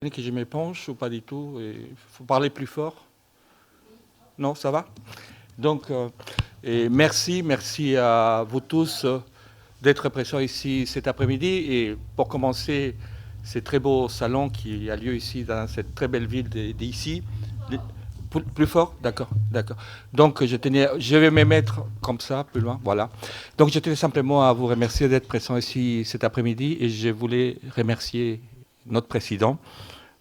Que je m'épanche ou pas du tout. Il faut parler plus fort. Non, ça va. Donc, et merci à vous tous d'être présents ici cet après-midi. Et pour commencer, ce très beau salon qui a lieu ici dans cette très belle ville d'ici. Plus fort, d'accord. Donc, je vais me mettre comme ça, plus loin, voilà. Donc, je tenais simplement à vous remercier d'être présents ici cet après-midi et je voulais remercier notre président,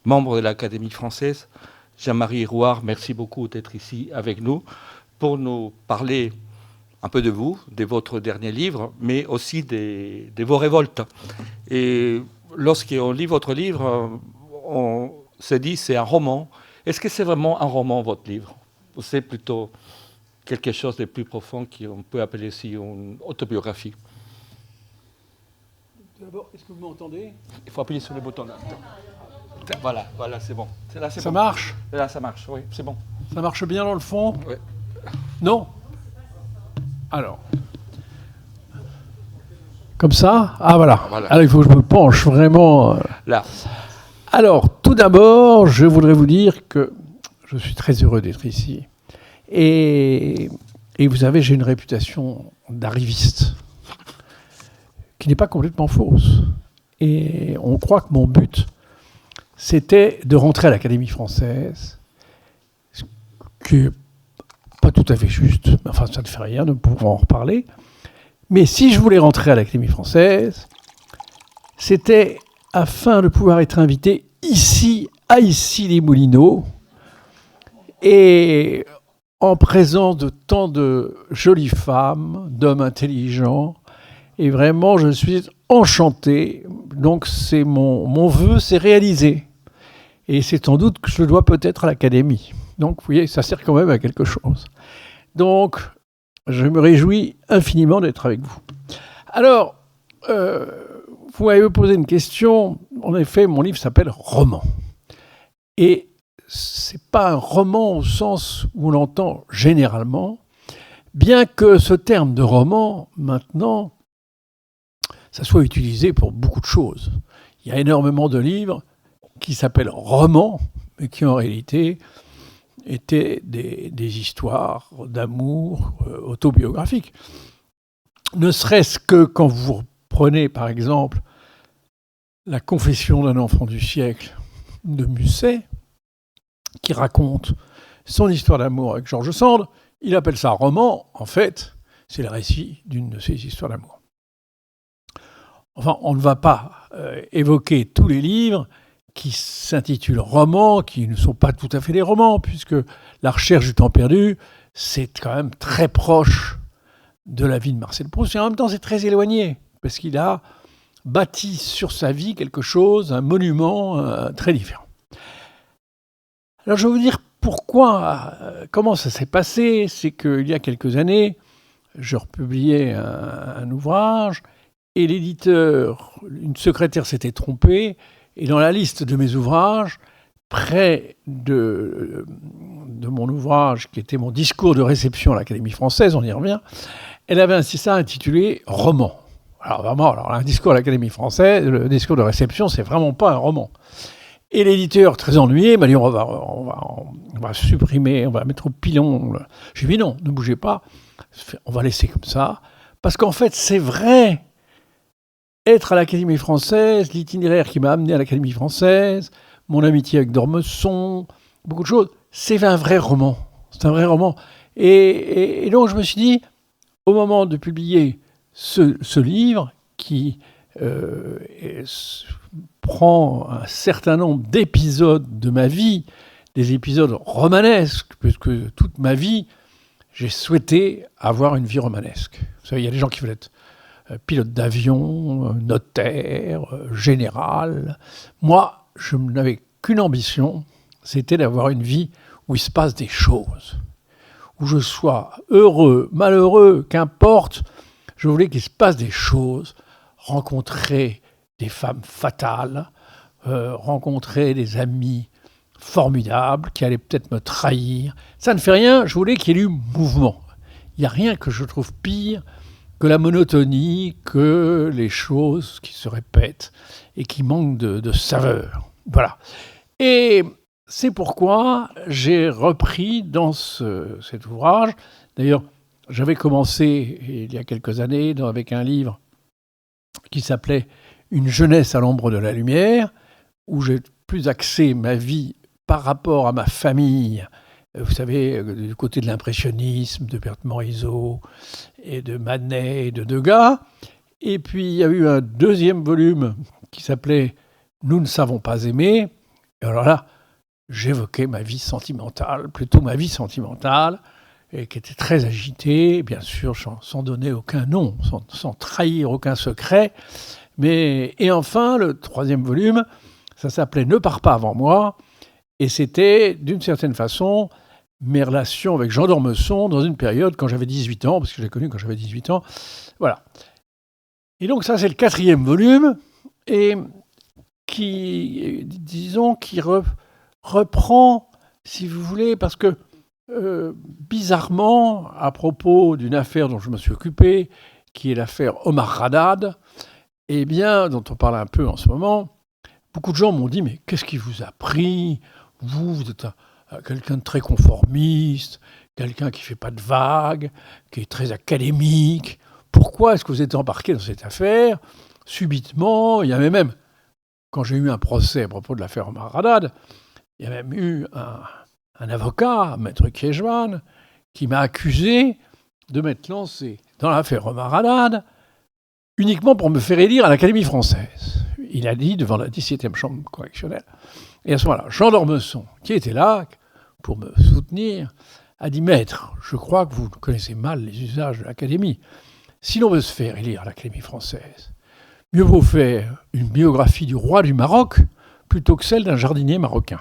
membre de l'Académie française, Jean-Marie Rouard. Merci beaucoup d'être ici avec nous pour nous parler un peu de vous, de votre dernier livre, mais aussi de vos révoltes. Et lorsqu'on lit votre livre, on se dit c'est un roman. Est-ce que c'est vraiment un roman, votre livre, ou c'est plutôt quelque chose de plus profond qu'on peut appeler aussi une autobiographie? D'abord, est-ce que vous m'entendez? Il faut appuyer sur le bouton là. Voilà, c'est bon. Là, c'est ça bon. Marche? Là, ça marche, oui, c'est bon. Ça marche bien dans le fond? Oui. Non? Alors. Comme ça? Ah, voilà. Alors, il faut que je me penche vraiment. Là. Alors, tout d'abord, je voudrais vous dire que je suis très heureux d'être ici. Et vous savez, j'ai une réputation d'arriviste qui n'est pas complètement fausse. Et on croit que mon but, c'était de rentrer à l'Académie française, ce qui n'est pas tout à fait juste, mais enfin ça ne fait rien, nous pourrons en reparler. Mais si je voulais rentrer à l'Académie française, c'était afin de pouvoir être invité ici, à Issy-les-Moulineaux, et en présence de tant de jolies femmes, d'hommes intelligents, et vraiment je suis enchanté. Donc c'est mon vœu, c'est réalisé. Et c'est sans doute que je le dois peut-être à l'Académie. Donc, vous voyez, ça sert quand même à quelque chose. Donc, je me réjouis infiniment d'être avec vous. Alors, vous m'avez posé une question. En effet, mon livre s'appelle « Roman ». Et ce n'est pas un roman au sens où on l'entend généralement, bien que ce terme de roman, maintenant, ça soit utilisé pour beaucoup de choses. Il y a énormément de livres qui s'appellent romans, mais qui en réalité étaient des histoires d'amour autobiographiques. Ne serait-ce que quand vous prenez, par exemple, La confession d'un enfant du siècle de Musset, qui raconte son histoire d'amour avec George Sand, il appelle ça roman. En fait, c'est le récit d'une de ses histoires d'amour. Enfin, on ne va pas évoquer tous les livres qui s'intitulent romans, qui ne sont pas tout à fait des romans, puisque La recherche du temps perdu, c'est quand même très proche de la vie de Marcel Proust, et en même temps c'est très éloigné, parce qu'il a bâti sur sa vie quelque chose, un monument très différent. Alors je vais vous dire pourquoi, comment ça s'est passé. C'est qu'il y a quelques années, je republiais un ouvrage, et l'éditeur, une secrétaire s'était trompée, et dans la liste de mes ouvrages, près de mon ouvrage, qui était mon discours de réception à l'Académie française, on y revient, elle avait ainsi ça intitulé « Roman ». Alors vraiment, un discours à l'Académie française, le discours de réception, c'est vraiment pas un roman. Et l'éditeur, très ennuyé, m'a dit on va supprimer, on va mettre au pilon. J'ai dit non, ne bougez pas, on va laisser comme ça, parce qu'en fait, c'est vrai. Être à l'Académie française, l'itinéraire qui m'a amené à l'Académie française, mon amitié avec D'Ormesson, beaucoup de choses, c'est un vrai roman. C'est un vrai roman. Et donc je me suis dit, au moment de publier ce livre, qui prend un certain nombre d'épisodes de ma vie, des épisodes romanesques, puisque toute ma vie, j'ai souhaité avoir une vie romanesque. Vous savez, il y a des gens qui veulent être pilote d'avion, notaire, général. Moi, je n'avais qu'une ambition, c'était d'avoir une vie où il se passe des choses, où je sois heureux, malheureux, qu'importe. Je voulais qu'il se passe des choses, rencontrer des femmes fatales, rencontrer des amis formidables qui allaient peut-être me trahir. Ça ne fait rien, je voulais qu'il y ait du mouvement. Il n'y a rien que je trouve pire que la monotonie, que les choses qui se répètent et qui manquent de saveur. Voilà. Et c'est pourquoi j'ai repris dans cet ouvrage. D'ailleurs, j'avais commencé il y a quelques années avec un livre qui s'appelait « Une jeunesse à l'ombre de la lumière », où j'ai plus axé ma vie par rapport à ma famille, vous savez, du côté de l'impressionnisme, de Berthe Morisot, et de Manet, et de Degas. Et puis, il y a eu un deuxième volume qui s'appelait « Nous ne savons pas aimer ». Et alors là, j'évoquais ma vie sentimentale, plutôt ma vie sentimentale, et qui était très agitée, bien sûr, sans donner aucun nom, sans trahir aucun secret. Et enfin, le troisième volume, ça s'appelait « Ne pars pas avant moi », et c'était, d'une certaine façon, mes relations avec Jean d'Ormesson dans une période quand j'avais 18 ans, parce que je l'ai connu quand j'avais 18 ans. Voilà. Et donc ça, c'est le quatrième volume, et qui, disons, qui reprend, si vous voulez, parce que bizarrement, à propos d'une affaire dont je me suis occupé, qui est l'affaire Omar Haddad, eh bien, dont on parle un peu en ce moment, beaucoup de gens m'ont dit « Mais qu'est-ce qui vous a pris ? Vous êtes quelqu'un de très conformiste, quelqu'un qui ne fait pas de vagues, qui est très académique. Pourquoi est-ce que vous êtes embarqué dans cette affaire ? Subitement, il y avait même, quand j'ai eu un procès à propos de l'affaire Omar Haddad, il y a même eu un avocat, Maître Kiechman, qui m'a accusé de m'être lancé dans l'affaire Omar Haddad uniquement pour me faire élire à l'Académie française. Il a dit devant la 17e chambre correctionnelle. Et à ce moment-là, Jean d'Ormesson, qui était là pour me soutenir, a dit « Maître, je crois que vous connaissez mal les usages de l'Académie. Si l'on veut se faire élire à l'Académie française, mieux vaut faire une biographie du roi du Maroc plutôt que celle d'un jardinier marocain. »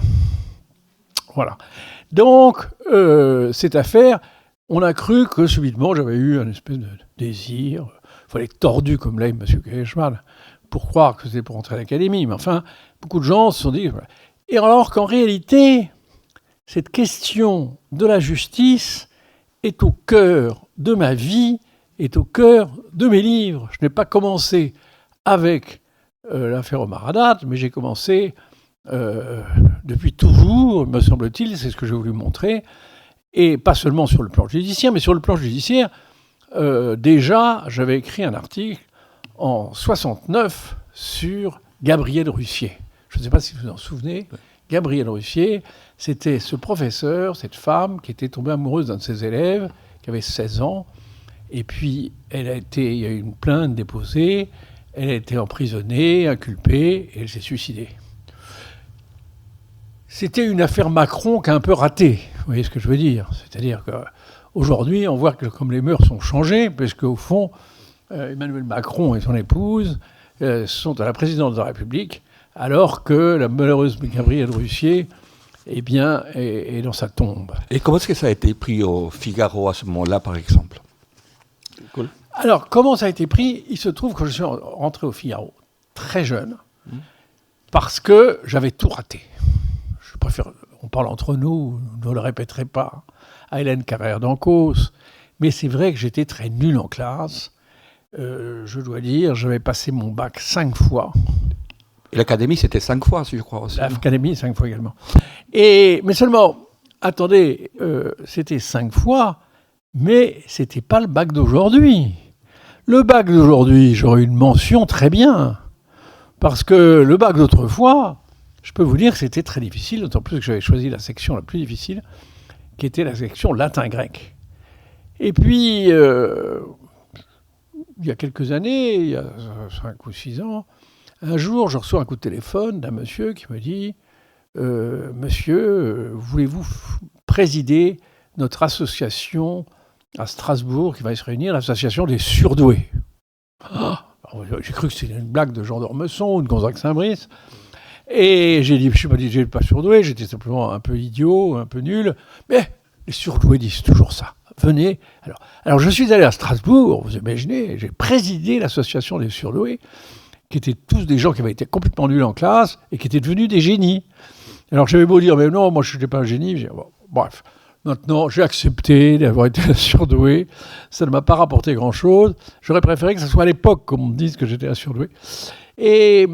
Voilà. Donc, cette affaire, on a cru que subitement j'avais eu un espèce de désir. Il fallait être tordu comme l'aime M. Kiechman pour croire que c'était pour entrer à l'Académie. Mais enfin, beaucoup de gens se sont dit... Voilà. Et alors qu'en réalité, cette question de la justice est au cœur de ma vie, est au cœur de mes livres. Je n'ai pas commencé avec l'affaire Omar Haddad, mais j'ai commencé depuis toujours, me semble-t-il, c'est ce que j'ai voulu montrer, et pas seulement sur le plan judiciaire, mais sur le plan judiciaire, déjà, j'avais écrit un article en 69 sur Gabriel Russier. Je ne sais pas si vous vous en souvenez. Gabriel Russier, c'était ce professeur, cette femme qui était tombée amoureuse d'un de ses élèves, qui avait 16 ans, et puis il y a eu une plainte déposée, elle a été emprisonnée, inculpée, et elle s'est suicidée. C'était une affaire Macron qui a un peu raté, vous voyez ce que je veux dire. C'est-à-dire qu'aujourd'hui, on voit que comme les mœurs sont changées, parce qu'au fond, Emmanuel Macron et son épouse sont à la présidence de la République, alors que la malheureuse Gabrielle Russier eh bien, est dans sa tombe. Et comment est-ce que ça a été pris au Figaro à ce moment-là, par exemple ? Cool. Alors, comment ça a été pris ? Il se trouve que je suis rentré au Figaro très jeune, parce que j'avais tout raté. Je préfère, on parle entre nous, je ne le répéterai pas à Hélène Carrère d'Ancos, mais c'est vrai que j'étais très nul en classe. Je dois dire, j'avais passé mon bac 5 fois. Et l'Académie, c'était 5 fois, je crois aussi. L'Académie, 5 fois également. Mais seulement, attendez, c'était 5 fois, mais c'était pas le bac d'aujourd'hui. Le bac d'aujourd'hui, j'aurais eu une mention très bien. Parce que le bac d'autrefois, je peux vous dire que c'était très difficile, d'autant plus que j'avais choisi la section la plus difficile, qui était la section latin-grec. Et puis, il y a quelques années, il y a 5 ou 6 ans, un jour, je reçois un coup de téléphone d'un monsieur qui me dit « Monsieur, voulez-vous présider notre association à Strasbourg qui va se réunir, l'association des surdoués ?» J'ai cru que c'était une blague de Jean d'Ormesson ou de Gonzague Saint-Brice. Et j'ai dit « Je ne suis pas surdoué, j'étais simplement un peu idiot, un peu nul. » Mais les surdoués disent toujours ça. Venez. Alors je suis allé à Strasbourg, vous imaginez, j'ai présidé l'association des surdoués, qui étaient tous des gens qui avaient été complètement nuls en classe et qui étaient devenus des génies. Alors j'avais beau dire, mais non, moi je n'étais pas un génie. Bon, bref, maintenant j'ai accepté d'avoir été un surdoué. Ça ne m'a pas rapporté grand-chose. J'aurais préféré que ce soit à l'époque qu'on me dise que j'étais un surdoué. Et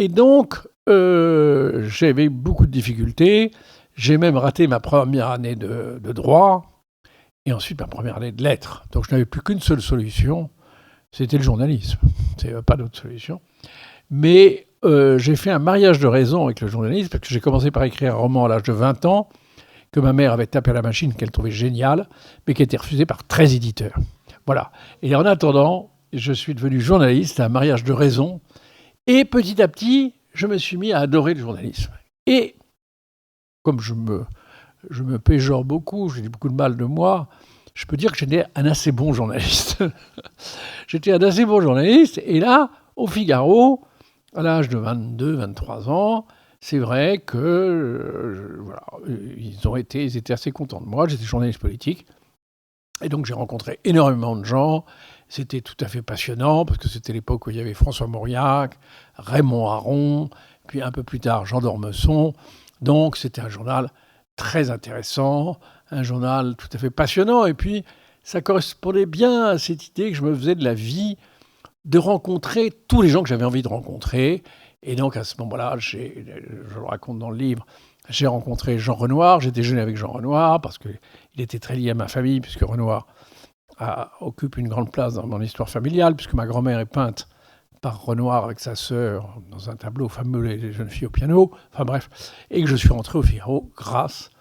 donc, j'avais beaucoup de difficultés. J'ai même raté ma première année de droit et ensuite ma première année de lettres. Donc je n'avais plus qu'une seule solution, c'était le journalisme. Il n'y avait pas d'autre solution. Mais j'ai fait un mariage de raison avec le journalisme parce que j'ai commencé par écrire un roman à l'âge de 20 ans que ma mère avait tapé à la machine, qu'elle trouvait génial, mais qui a été refusé par 13 éditeurs. Voilà. Et en attendant, je suis devenu journaliste, un mariage de raison. Et petit à petit, je me suis mis à adorer le journalisme. Et comme je me péjore beaucoup, j'ai dit beaucoup de mal de moi, je peux dire que j'étais un assez bon journaliste. J'étais un assez bon journaliste. Et là, au Figaro, à l'âge de 22, 23 ans, c'est vrai que voilà, ils étaient assez contents de moi. J'étais journaliste politique. Et donc, j'ai rencontré énormément de gens. C'était tout à fait passionnant parce que c'était l'époque où il y avait François Mauriac, Raymond Aron, puis un peu plus tard, Jean d'Ormesson. Donc, c'était un journal très intéressant, un journal tout à fait passionnant. Et puis, ça correspondait bien à cette idée que je me faisais de la vie, de rencontrer tous les gens que j'avais envie de rencontrer. Et donc, à ce moment-là, je le raconte dans le livre, j'ai rencontré Jean Renoir. J'ai déjeuné avec Jean Renoir parce qu'il était très lié à ma famille, puisque Renoir occupe une grande place dans mon histoire familiale, puisque ma grand-mère est peinte par Renoir avec sa sœur dans un tableau fameux Les jeunes filles au piano. Enfin bref, et que je suis rentré au Figaro grâce,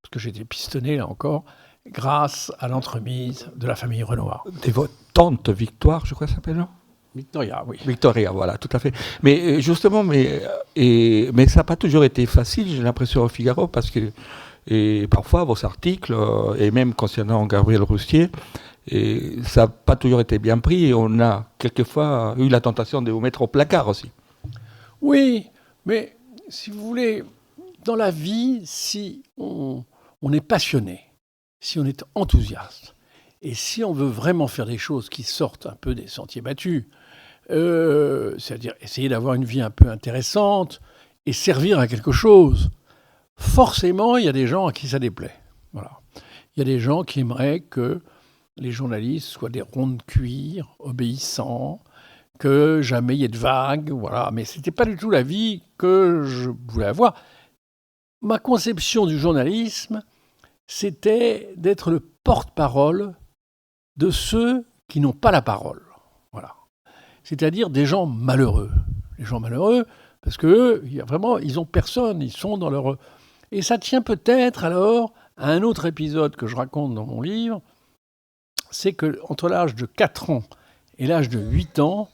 parce que j'étais pistonné là encore, grâce à l'entremise de la famille Renoir. Et votre tante Victoire, je crois que ça s'appelle, non ? Victoria, oui. Victoria, voilà, tout à fait. Mais justement, mais ça n'a pas toujours été facile, j'ai l'impression, au Figaro, parce que parfois, vos articles, et même concernant Gabriel Roustier, ça n'a pas toujours été bien pris, et on a quelquefois eu la tentation de vous mettre au placard aussi. Oui, mais si vous voulez, dans la vie, si on est passionné, si on est enthousiaste, et si on veut vraiment faire des choses qui sortent un peu des sentiers battus, c'est-à-dire essayer d'avoir une vie un peu intéressante et servir à quelque chose, forcément, il y a des gens à qui ça déplaît. Voilà. Il y a des gens qui aimeraient que les journalistes soient des ronds de cuir, obéissants, que jamais il y ait de vagues, voilà. Mais ce n'était pas du tout la vie que je voulais avoir. Ma conception du journalisme, c'était d'être le porte-parole de ceux qui n'ont pas la parole. Voilà. C'est-à-dire des gens malheureux. Les gens malheureux, parce qu'eux, ils n'ont personne, ils sont dans leur... Et ça tient peut-être alors à un autre épisode que je raconte dans mon livre, c'est qu'entre l'âge de 4 ans et l'âge de 8 ans,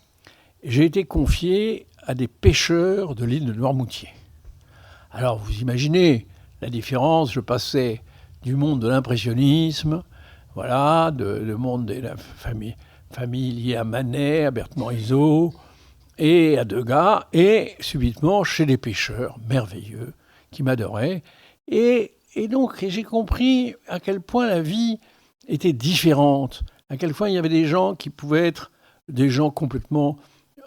j'ai été confié à des pêcheurs de l'île de Noirmoutier. Alors vous imaginez la différence, je passais du monde de l'impressionnisme, voilà, le monde de la famille liée à Manet, à Berthe Morisot et à Degas, et subitement chez des pêcheurs merveilleux qui m'adoraient. Et donc j'ai compris à quel point la vie était différente, à quel point il y avait des gens qui pouvaient être des gens complètement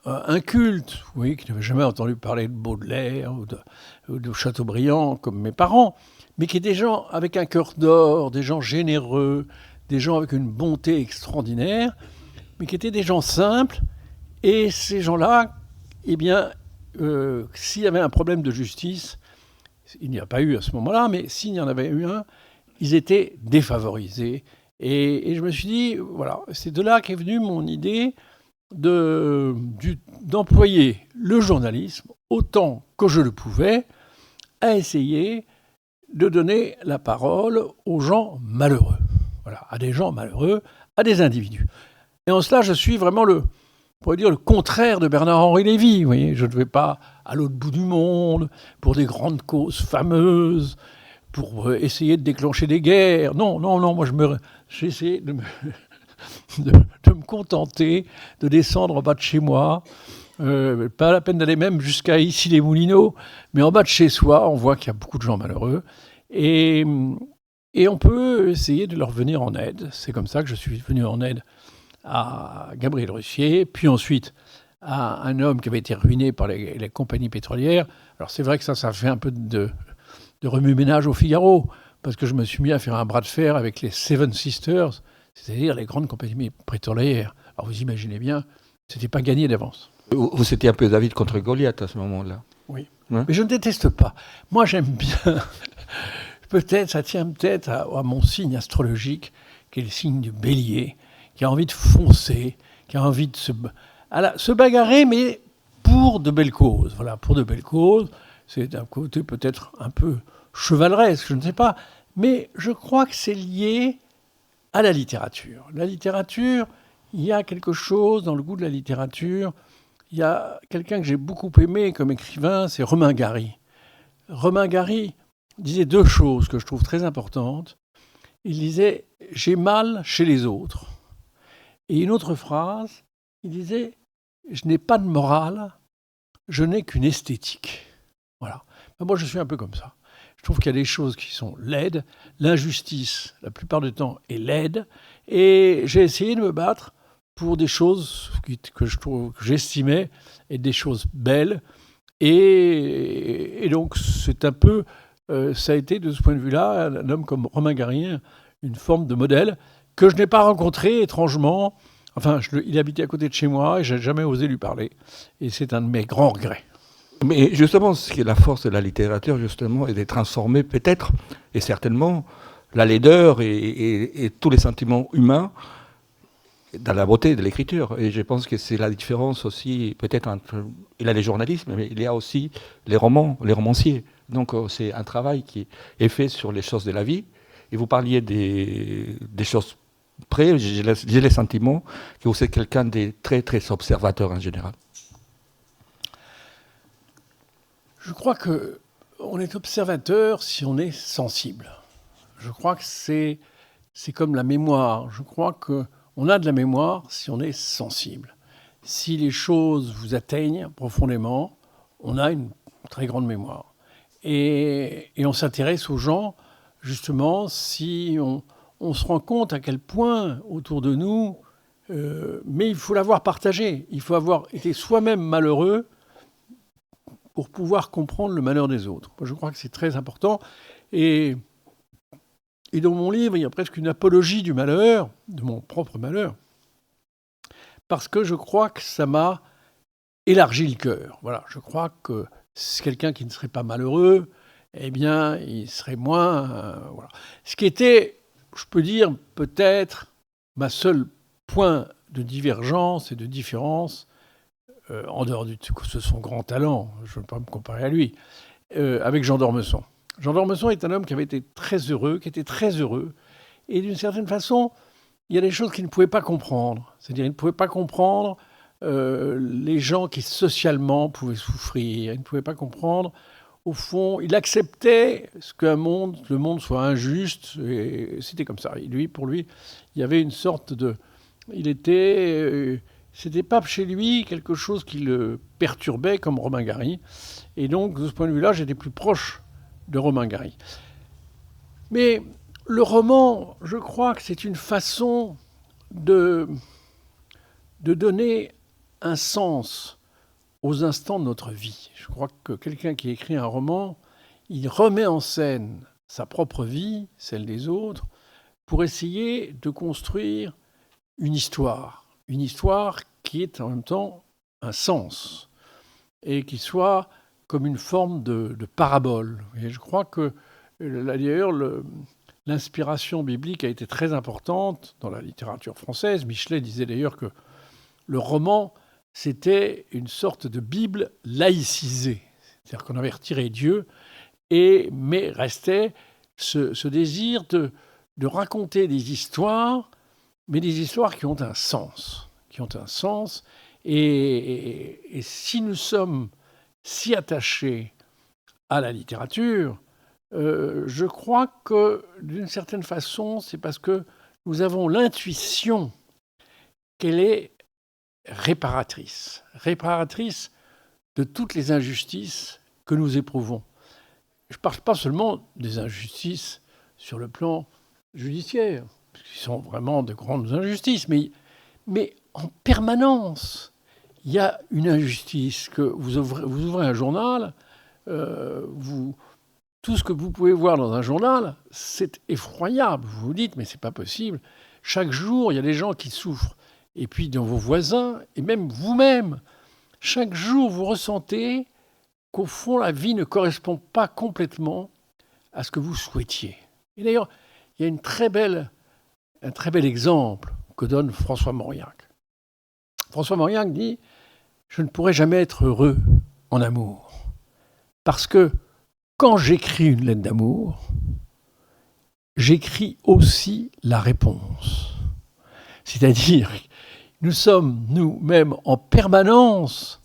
incultes, oui, qui n'avaient jamais entendu parler de Baudelaire ou de Chateaubriand comme mes parents, mais qui étaient des gens avec un cœur d'or, des gens généreux, des gens avec une bonté extraordinaire, mais qui étaient des gens simples. Et ces gens-là, eh bien, s'il y avait un problème de justice, il n'y a pas eu à ce moment-là, mais s'il y en avait eu un, ils étaient défavorisés. Et je me suis dit, voilà, c'est de là qu'est venue mon idée d'employer le journalisme autant que je le pouvais à essayer de donner la parole aux gens malheureux. Voilà, à des gens malheureux, à des individus. Et en cela, je suis vraiment on pourrait dire le contraire de Bernard-Henri Lévy. Vous voyez, je ne vais pas à l'autre bout du monde pour des grandes causes fameuses, pour essayer de déclencher des guerres. Non, moi j'ai essayé de me contenter de descendre en bas de chez moi. Pas la peine d'aller même jusqu'à ici les Moulineaux, mais en bas de chez soi, on voit qu'il y a beaucoup de gens malheureux. Et on peut essayer de leur venir en aide. C'est comme ça que je suis venu en aide à Gabriel Roustier, puis ensuite à un homme qui avait été ruiné par les compagnies pétrolières. Alors c'est vrai que ça fait un peu de remue-ménage au Figaro, parce que je me suis mis à faire un bras de fer avec les Seven Sisters, c'est-à-dire les grandes compagnies pétrolières. Alors vous imaginez bien, c'était pas gagné d'avance. Vous étiez un peu David contre Goliath à ce moment-là. Oui. Ouais. Mais je ne déteste pas. Moi, j'aime bien. Ça tient peut-être à mon signe astrologique, qui est le signe du Bélier, qui a envie de foncer, qui a envie de se bagarrer, mais pour de belles causes. Voilà, pour de belles causes. C'est d'un côté peut-être un peu chevaleresque, je ne sais pas. Mais je crois que c'est lié à la littérature. La littérature, il y a quelque chose dans le goût de la littérature. Il y a quelqu'un que j'ai beaucoup aimé comme écrivain, c'est Romain Gary. Romain Gary disait deux choses que je trouve très importantes. Il disait « j'ai mal chez les autres ». Et une autre phrase, il disait « je n'ai pas de morale, je n'ai qu'une esthétique ». Voilà. Moi, je suis un peu comme ça. Je trouve qu'il y a des choses qui sont laides. L'injustice, la plupart du temps, est laide. Et j'ai essayé de me battre pour des choses que j'estimais être des choses belles. Et donc, c'est un peu... ça a été, de ce point de vue-là, un homme comme Romain Gary, une forme de modèle que je n'ai pas rencontré, étrangement. Enfin, il habitait à côté de chez moi et je n'ai jamais osé lui parler. Et c'est un de mes grands regrets. Mais justement, ce qui est la force de la littérature, justement, est de transformer peut-être, et certainement, la laideur et tous les sentiments humains dans la beauté de l'écriture. Et je pense que c'est la différence aussi, peut-être, entre... Il y a les journalistes, mais il y a aussi les romans, les romanciers. Donc c'est un travail qui est fait sur les choses de la vie. Et vous parliez des choses près, j'ai le sentiment que vous êtes quelqu'un de très, très observateur en général. Je crois qu'on est observateur si on est sensible. Je crois que c'est comme la mémoire. Je crois qu'on a de la mémoire si on est sensible. Si les choses vous atteignent profondément, on a une très grande mémoire. Et on s'intéresse aux gens, justement, si on se rend compte à quel point autour de nous, mais il faut l'avoir partagé. Il faut avoir été soi-même malheureux pour pouvoir comprendre le malheur des autres. Moi, je crois que c'est très important. Et dans mon livre, il y a presque une apologie du malheur, de mon propre malheur, parce que je crois que ça m'a élargi le cœur. Voilà, je crois que c'est quelqu'un qui ne serait pas malheureux, eh bien, il serait moins... voilà. Ce qui était, je peux dire, peut-être ma seule point de divergence et de différence, en dehors de son grand talent, je ne veux pas me comparer à lui, avec Jean d'Ormesson. Jean d'Ormesson est un homme qui avait été très heureux, qui était très heureux, et d'une certaine façon, il y a des choses qu'il ne pouvait pas comprendre. C'est-à-dire, il ne pouvait pas comprendre les gens qui socialement pouvaient souffrir. Il ne pouvait pas comprendre, au fond, il acceptait que le monde soit injuste, et c'était comme ça. Et pour lui, il y avait une sorte de... c'était pas chez lui quelque chose qui le perturbait comme Romain Gary. Et donc, de ce point de vue-là, j'étais plus proche de Romain Gary. Mais le roman, je crois que c'est une façon de donner un sens aux instants de notre vie. Je crois que quelqu'un qui écrit un roman, il remet en scène sa propre vie, celle des autres, pour essayer de construire une histoire qui est en même temps un sens, et qui soit comme une forme de parabole. Et je crois que, d'ailleurs, l'inspiration biblique a été très importante dans la littérature française. Michelet disait d'ailleurs que le roman, c'était une sorte de Bible laïcisée. C'est-à-dire qu'on avait retiré Dieu, mais restait ce désir de raconter des histoires, mais des histoires qui ont un sens. Et si nous sommes si attachés à la littérature, je crois que, d'une certaine façon, c'est parce que nous avons l'intuition qu'elle est réparatrice de toutes les injustices que nous éprouvons. Je ne parle pas seulement des injustices sur le plan judiciaire, qui sont vraiment de grandes injustices, mais en permanence, il y a une injustice. Que vous ouvrez un journal, tout ce que vous pouvez voir dans un journal, c'est effroyable. Vous vous dites, mais c'est pas possible. Chaque jour, il y a des gens qui souffrent. Et puis dans vos voisins, et même vous-même, chaque jour, vous ressentez qu'au fond, la vie ne correspond pas complètement à ce que vous souhaitiez. Et d'ailleurs, il y a un très bel exemple que donne François Mauriac. François Mauriac dit « Je ne pourrai jamais être heureux en amour, parce que quand j'écris une lettre d'amour, j'écris aussi la réponse. » C'est-à-dire, nous sommes nous-mêmes en permanence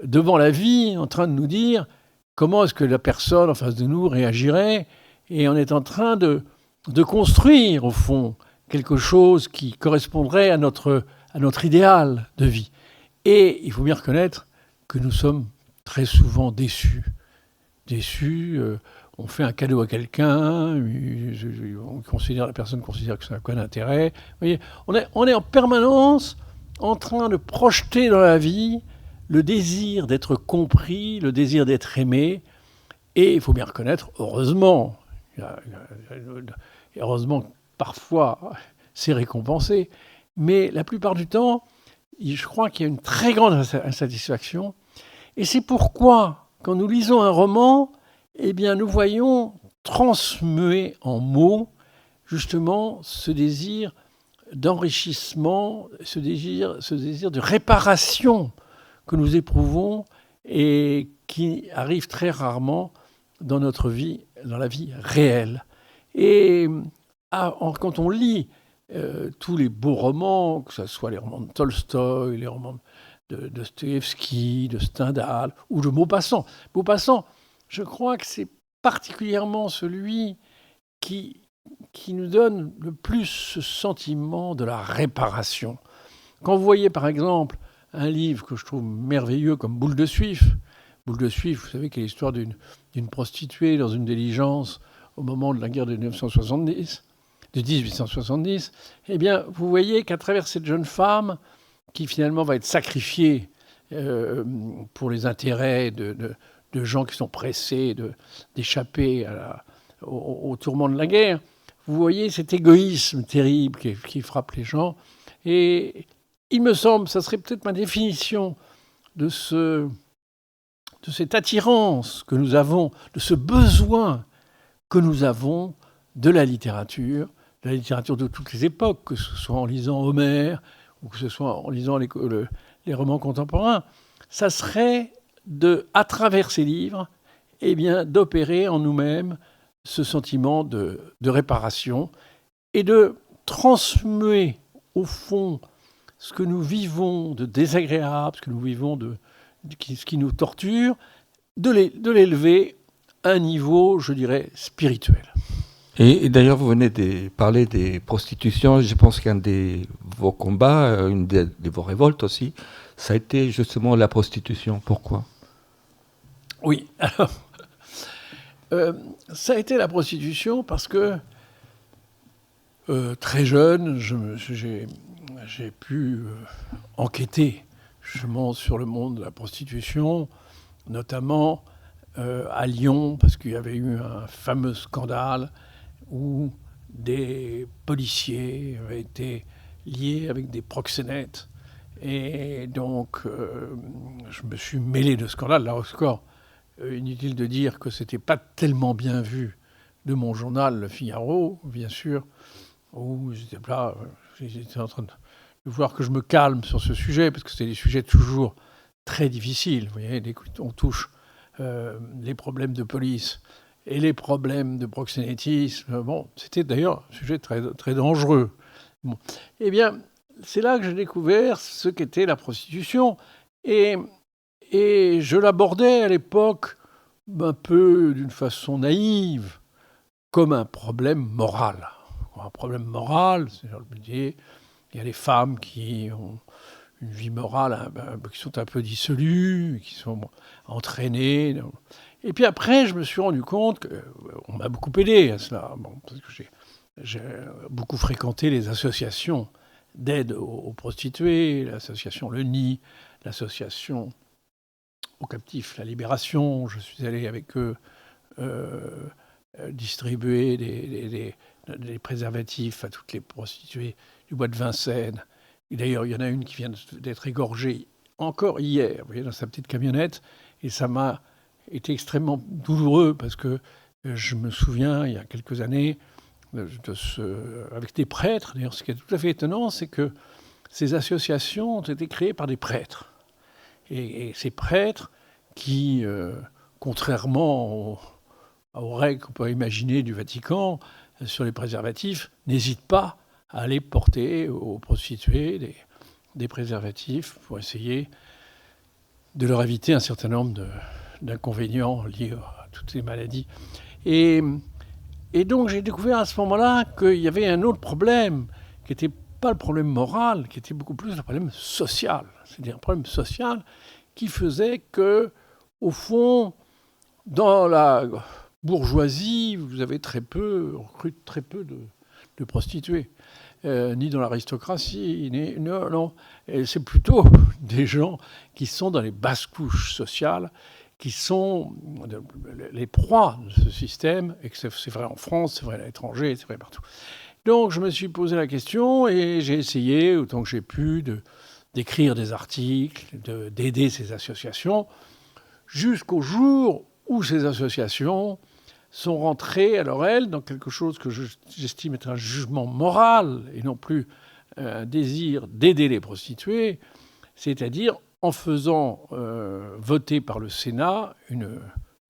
devant la vie, en train de nous dire comment est-ce que la personne en face de nous réagirait, et on est en train de construire, au fond, quelque chose qui correspondrait à notre idéal de vie. Et il faut bien reconnaître que nous sommes très souvent déçus. On fait un cadeau à quelqu'un, la personne considère que ça n'a aucun intérêt. Vous voyez, on est en permanence en train de projeter dans la vie le désir d'être compris, le désir d'être aimé. Et il faut bien reconnaître, heureusement, parfois c'est récompensé, mais la plupart du temps, je crois qu'il y a une très grande insatisfaction. Et c'est pourquoi, quand nous lisons un roman, eh bien, nous voyons transmuer en mots, justement, ce désir d'enrichissement, ce désir de réparation que nous éprouvons et qui arrive très rarement dans notre vie, dans la vie réelle. Et quand on lit tous les beaux romans, que ce soit les romans de Tolstoï, les romans de Dostoïevski, de Stendhal ou de Maupassant. Maupassant, je crois que c'est particulièrement celui qui nous donne le plus ce sentiment de la réparation. Quand vous voyez par exemple un livre que je trouve merveilleux comme Boule de Suif, vous savez, qui est l'histoire d'une prostituée dans une diligence au moment de la guerre de 1870, eh bien, vous voyez qu'à travers cette jeune femme, qui finalement va être sacrifiée pour les intérêts de gens qui sont pressés d'échapper au tourment de la guerre, vous voyez cet égoïsme terrible qui frappe les gens. Et il me semble, ça serait peut-être ma définition de cette attirance que nous avons, de ce besoin que nous avons de la littérature de toutes les époques, que ce soit en lisant Homère ou que ce soit en lisant les romans contemporains, ça serait à travers ces livres, eh bien, d'opérer en nous-mêmes ce sentiment de réparation et de transmuer, au fond, ce que nous vivons de désagréable, ce que nous vivons ce qui nous torture, de l'élever à un niveau, je dirais, spirituel. Et d'ailleurs, vous venez de parler des prostitutions. Je pense qu'un de vos combats, une de vos révoltes aussi, ça a été justement la prostitution. Pourquoi ? Oui, alors, ça a été la prostitution parce que très jeune, j'ai pu enquêter justement sur le monde de la prostitution, notamment à Lyon, parce qu'il y avait eu un fameux scandale où des policiers avaient été liés avec des proxénètes. Et donc, je me suis mêlé de ce scandale. Là encore, inutile de dire que c'était pas tellement bien vu de mon journal, Le Figaro, bien sûr, où j'étais en train de voir que je me calme sur ce sujet, parce que c'est des sujets toujours très difficiles. Vous voyez, on touche les problèmes de police et les problèmes de proxénétisme. Bon, c'était d'ailleurs un sujet très, très dangereux. Bon. Eh bien, c'est là que j'ai découvert ce qu'était la prostitution. Et je l'abordais à l'époque un peu d'une façon naïve, comme un problème moral. Un problème moral, c'est-à-dire, il y a les femmes qui ont une vie morale, qui sont un peu dissolues, qui sont entraînées. Et puis après, je me suis rendu compte qu'on m'a beaucoup aidé à cela, parce que j'ai beaucoup fréquenté les associations d'aide aux prostituées, l'association Le Nid, l'association aux captifs La Libération. Je suis allé avec eux distribuer des préservatifs à toutes les prostituées du bois de Vincennes. Et d'ailleurs, il y en a une qui vient d'être égorgée encore hier, vous voyez, dans sa petite camionnette, et ça m'a été extrêmement douloureux parce que je me souviens, il y a quelques années, avec des prêtres. D'ailleurs, ce qui est tout à fait étonnant, c'est que ces associations ont été créées par des prêtres. Et ces prêtres qui, contrairement aux règles qu'on peut imaginer du Vatican sur les préservatifs, n'hésitent pas à aller porter aux prostituées des préservatifs pour essayer de leur éviter un certain nombre d'inconvénients liés à toutes ces maladies. Et donc j'ai découvert à ce moment-là qu'il y avait un autre problème qui n'était pas le problème moral, qui était beaucoup plus le problème social. C'est-à-dire un problème social qui faisait que, au fond, dans la bourgeoisie, vous avez on recrute très peu de prostituées. Ni dans l'aristocratie, non. Et c'est plutôt des gens qui sont dans les basses couches sociales, qui sont les proies de ce système, et que c'est vrai en France, c'est vrai à l'étranger, c'est vrai partout. Donc je me suis posé la question et j'ai essayé, autant que j'ai pu, d'écrire des articles, d'aider ces associations, jusqu'au jour où ces associations sont rentrées, alors elles, dans quelque chose que j'estime être un jugement moral et non plus un désir d'aider les prostituées, c'est-à-dire en faisant voter par le Sénat une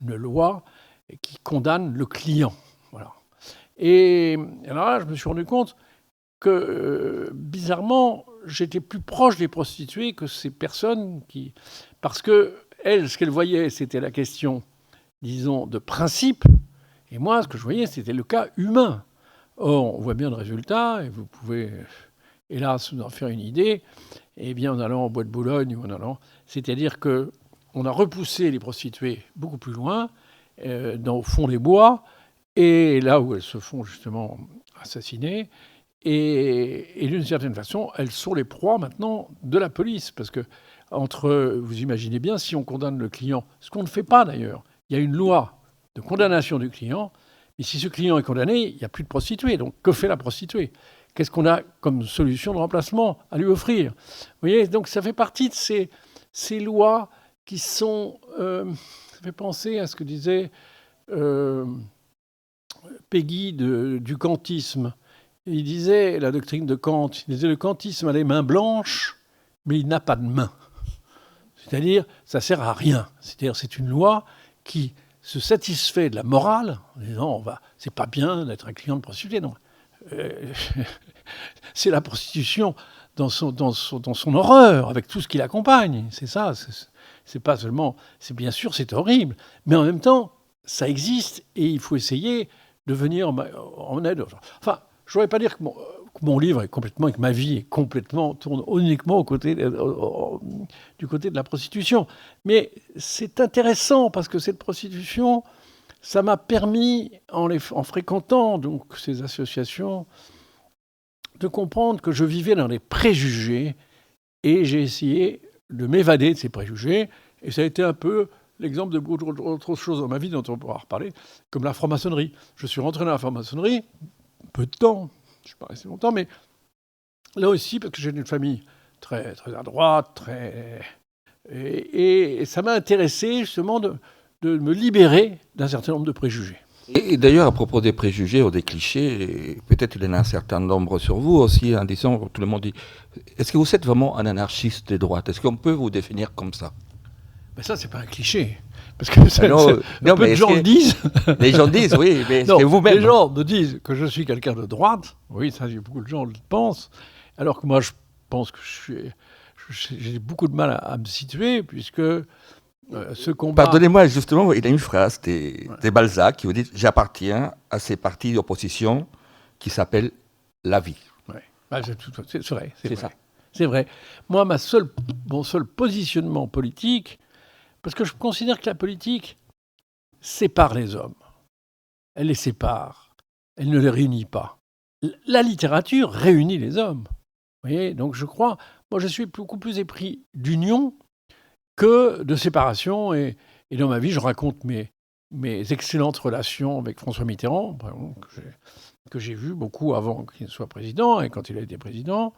loi qui condamne le client. Voilà. Et alors là, je me suis rendu compte que, bizarrement, j'étais plus proche des prostituées que ces personnes qui... Parce que elles, ce qu'elles voyaient, c'était la question, disons, de principe. Et moi, ce que je voyais, c'était le cas humain. Or, on voit bien le résultat, et vous pouvez, hélas, vous en faire une idée. Eh bien, en allant au Bois de Boulogne, ou en allant... C'est-à-dire qu'on a repoussé les prostituées beaucoup plus loin, au fond des bois, et là où elles se font justement assassiner. Et d'une certaine façon, elles sont les proies maintenant de la police. Parce que, vous imaginez bien, si on condamne le client, ce qu'on ne fait pas d'ailleurs, il y a une loi de condamnation du client, mais si ce client est condamné, il n'y a plus de prostituée. Donc que fait la prostituée ? Qu'est-ce qu'on a comme solution de remplacement à lui offrir ? Vous voyez, donc ça fait partie de ces lois qui sont... ça fait penser à ce que disait Peggy du kantisme. Il disait, la doctrine de Kant, il disait le kantisme a les mains blanches, mais il n'a pas de mains. C'est-à-dire, ça ne sert à rien. C'est-à-dire, c'est une loi qui se satisfait de la morale, en disant, c'est pas bien d'être un client de prostituée. Non. C'est la prostitution dans son horreur, avec tout ce qui l'accompagne. C'est ça. C'est pas seulement... bien sûr, c'est horrible. Mais en même temps, ça existe et il faut essayer de venir en aide. Enfin, je ne voudrais pas dire que mon livre est complètement, que ma vie tourne uniquement du côté de la prostitution. Mais c'est intéressant parce que cette prostitution, ça m'a permis, en fréquentant donc ces associations, de comprendre que je vivais dans des préjugés et j'ai essayé de m'évader de ces préjugés. Et ça a été un peu l'exemple de beaucoup d'autres choses dans ma vie dont on pourra reparler, comme la franc-maçonnerie. Je suis rentré dans la franc-maçonnerie, peu de temps, je ne suis pas resté longtemps, mais là aussi, parce que j'ai une famille très, très à droite, et ça m'a intéressé justement de me libérer d'un certain nombre de préjugés. Et d'ailleurs, à propos des préjugés ou des clichés, peut-être il y en a un certain nombre sur vous aussi, en disant, tout le monde dit, est-ce que vous êtes vraiment un anarchiste de droite ? Est-ce qu'on peut vous définir comme ça ? Ben ça, c'est pas un cliché. Parce que peu de gens le disent. Les gens disent, oui, mais c'est vous-même. Les gens me disent que je suis quelqu'un de droite. Oui, ça, beaucoup de gens le pensent. Alors que moi, je pense que j'ai beaucoup de mal à me situer, puisque ce combat... Pardonnez-moi, justement, il y a une phrase de Balzac qui vous dit « J'appartiens à ces partis d'opposition qui s'appellent la vie ». Ouais. Ben, c'est vrai. C'est ça. C'est vrai. Moi, mon seul positionnement politique... Parce que je considère que la politique sépare les hommes. Elle les sépare. Elle ne les réunit pas. La littérature réunit les hommes. Vous voyez ? Donc je crois... Moi, je suis beaucoup plus épris d'union que de séparation. Et dans ma vie, je raconte mes excellentes relations avec François Mitterrand, que j'ai vu beaucoup avant qu'il soit président, et quand il a été président,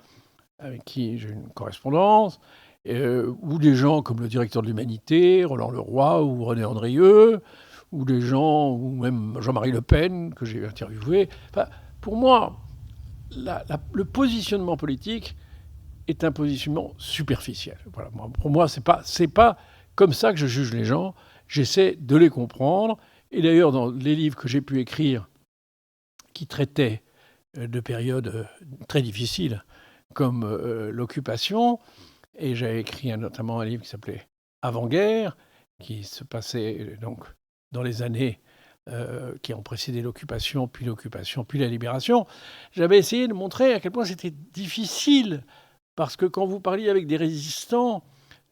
avec qui j'ai eu une correspondance. ou des gens comme le directeur de l'Humanité, Roland Leroy ou René Andrieux, ou des gens, ou même Jean-Marie Le Pen, que j'ai interviewé. Enfin, pour moi, le positionnement politique est un positionnement superficiel. Voilà. Pour moi, c'est pas comme ça que je juge les gens. J'essaie de les comprendre. Et d'ailleurs, dans les livres que j'ai pu écrire qui traitaient de périodes très difficiles, comme l'occupation, et j'ai écrit notamment un livre qui s'appelait Avant-guerre, qui se passait donc dans les années qui ont précédé l'occupation, puis la libération. J'avais essayé de montrer à quel point c'était difficile, parce que quand vous parliez avec des résistants,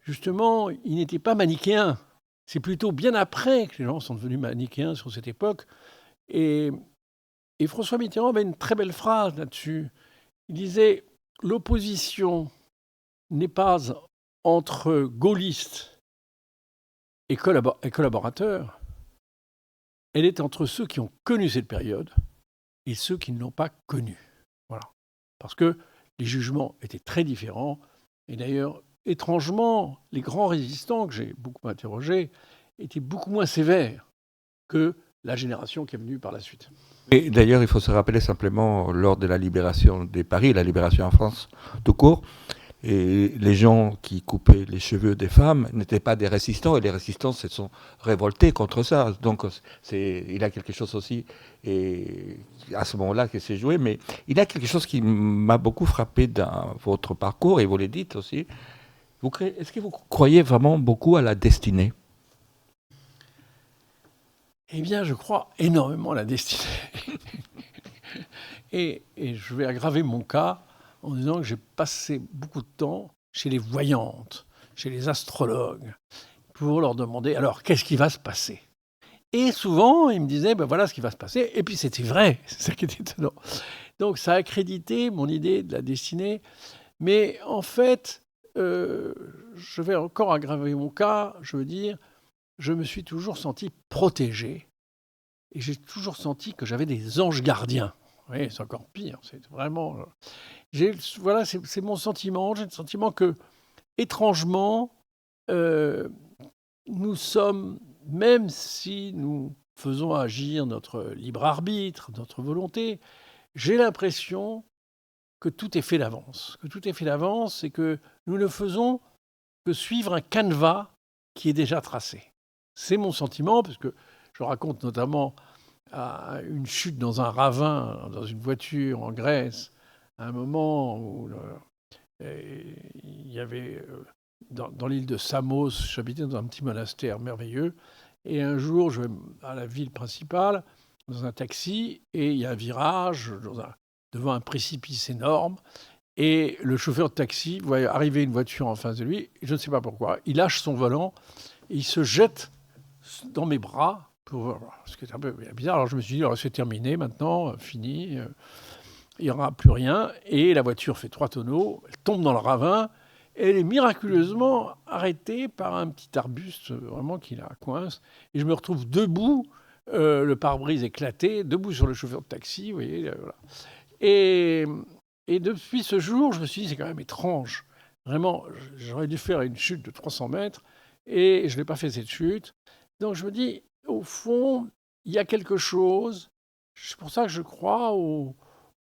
justement, ils n'étaient pas manichéens. C'est plutôt bien après que les gens sont devenus manichéens sur cette époque. Et François Mitterrand avait une très belle phrase là-dessus. Il disait « L'opposition n'est pas entre gaullistes et collaborateurs, elle est entre ceux qui ont connu cette période et ceux qui ne l'ont pas connue. » Voilà. Parce que les jugements étaient très différents. Et d'ailleurs, étrangement, les grands résistants que j'ai beaucoup interrogés étaient beaucoup moins sévères que la génération qui est venue par la suite. Et d'ailleurs, il faut se rappeler simplement, lors de la libération de Paris, la libération en France tout court, et les gens qui coupaient les cheveux des femmes n'étaient pas des résistants, et les résistants se sont révoltés contre ça. Donc il y a quelque chose aussi, et à ce moment-là, qui s'est joué. Mais il y a quelque chose qui m'a beaucoup frappé dans votre parcours, et vous le dites aussi. Est-ce que vous croyez vraiment beaucoup à la destinée ? Eh bien, je crois énormément à la destinée. et je vais aggraver mon cas en disant que j'ai passé beaucoup de temps chez les voyantes, chez les astrologues, pour leur demander, alors, qu'est-ce qui va se passer ? Et souvent, ils me disaient, ben voilà ce qui va se passer. Et puis, c'était vrai. C'est ça qui était étonnant. Donc, ça a accrédité mon idée de la destinée. Mais en fait, je vais encore aggraver mon cas. Je veux dire, je me suis toujours senti protégé. Et j'ai toujours senti que j'avais des anges gardiens. Oui, c'est encore pire. C'est vraiment... Voilà, c'est mon sentiment. J'ai le sentiment que, étrangement, nous sommes, même si nous faisons agir notre libre arbitre, notre volonté, j'ai l'impression que tout est fait d'avance. Que tout est fait d'avance et que nous ne faisons que suivre un canevas qui est déjà tracé. C'est mon sentiment, parce que je raconte notamment à une chute dans un ravin, dans une voiture en Grèce, à un moment où il y avait, dans l'île de Samos, j'habitais dans un petit monastère merveilleux, et un jour, je vais à la ville principale, dans un taxi, et il y a un virage devant un précipice énorme, et le chauffeur de taxi voit arriver une voiture en face de lui, et je ne sais pas pourquoi, il lâche son volant, et il se jette dans mes bras, ce qui est un peu bizarre. Alors je me suis dit, alors c'est terminé maintenant, fini, il n'y aura plus rien. Et la voiture fait 3 tonneaux, elle tombe dans le ravin, et elle est miraculeusement arrêtée par un petit arbuste vraiment qui la coince. Et je me retrouve debout, le pare-brise éclaté, debout sur le chauffeur de taxi, vous voyez. Voilà. Et depuis ce jour, je me suis dit, c'est quand même étrange. Vraiment, j'aurais dû faire une chute de 300 mètres, et je n'ai pas fait cette chute. Donc je me dis, au fond, il y a quelque chose. C'est pour ça que je crois aux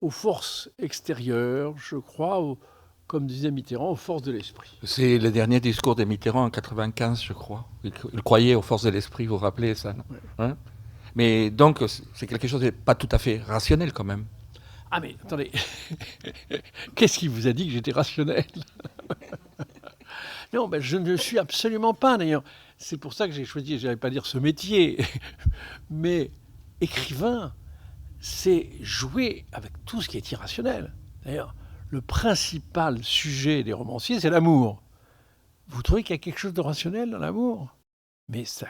forces extérieures. Je crois, comme disait Mitterrand, aux forces de l'esprit. C'est le dernier discours de Mitterrand en 1995, je crois. Il croyait aux forces de l'esprit, vous vous rappelez ça, non ? Ouais. Hein ? Mais donc, c'est quelque chose de pas tout à fait rationnel quand même. Ah mais attendez, qu'est-ce qui vous a dit que j'étais rationnel ? Non, ben, je ne le suis absolument pas d'ailleurs. C'est pour ça que j'ai choisi, je n'allais pas dire ce métier, mais écrivain, c'est jouer avec tout ce qui est irrationnel. D'ailleurs, le principal sujet des romanciers, c'est l'amour. Vous trouvez qu'il y a quelque chose de rationnel dans l'amour ? Mais ça,